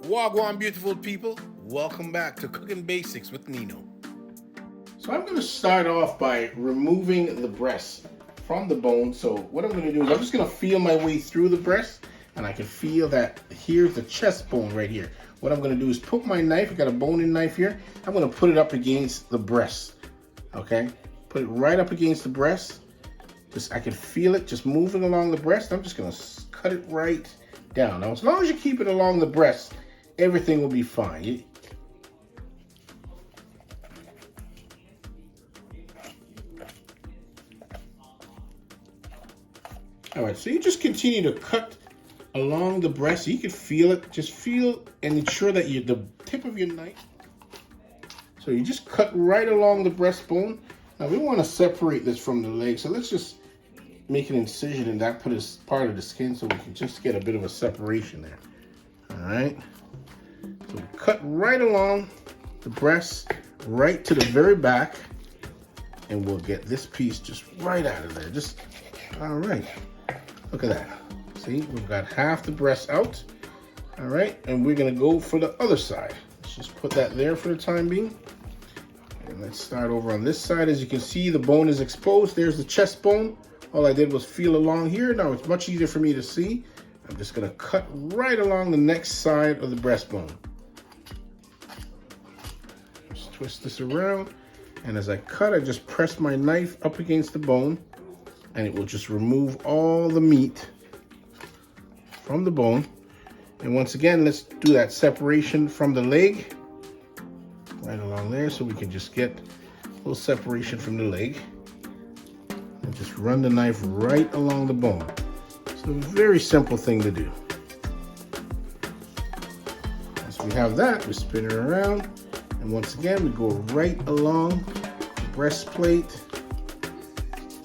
Wagwan, beautiful people. Welcome back to Cooking Basics with Nino. So I'm going to start off by removing the breast from the bone. So what I'm going to do is I'm just going to feel my way through the breast, and I can feel that here's the chest bone right here. What I'm going to do is put my knife, I got a bone-in knife here, I'm going to put it up against the breast. Okay? Put it right up against the breast. I can feel it just moving along the breast. I'm just going to cut it right down. Now, as long as you keep it along the breast, everything will be fine. All right, so you just continue to cut along the breast. You can feel it. Just feel and ensure that the tip of your knife. So you just cut right along the breastbone. Now we want to separate this from the leg, so let's just make an incision in that part of the skin so we can just get a bit of a separation there. All right. So cut right along the breast, right to the very back, and we'll get this piece just right out of there. All right. Look at that. See, we've got half the breast out. All right, and we're gonna go for the other side. Let's just put that there for the time being. And let's start over on this side. As you can see, the bone is exposed. There's the chest bone. All I did was feel along here. Now it's much easier for me to see. I'm just gonna cut right along the next side of the breastbone. Just twist this around. And as I cut, I just press my knife up against the bone, and it will just remove all the meat from the bone. And once again, let's do that separation from the leg, right along there, so we can just get a little separation from the leg. And just run the knife right along the bone. So a very simple thing to do. Once we have that, we spin it around. And once again, we go right along the breastplate,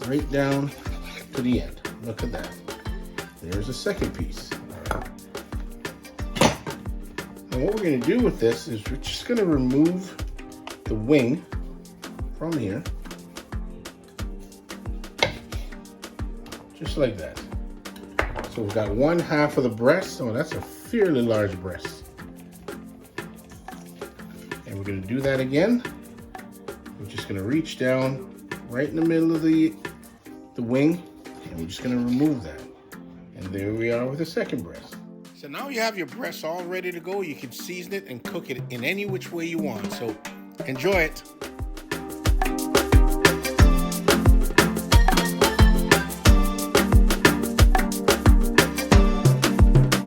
right down to the end. Look at that. There's a second piece. All right. And what we're going to do with this is we're just going to remove the wing from here. Just like that. So we've got one half of the breast. Oh, that's a fairly large breast. And we're going to do that again. We're just going to reach down right in the middle of the wing, and we're just going to remove that. And there we are with the second breast. So now you have your breast all ready to go. You can season it and cook it in any which way you want. So enjoy it.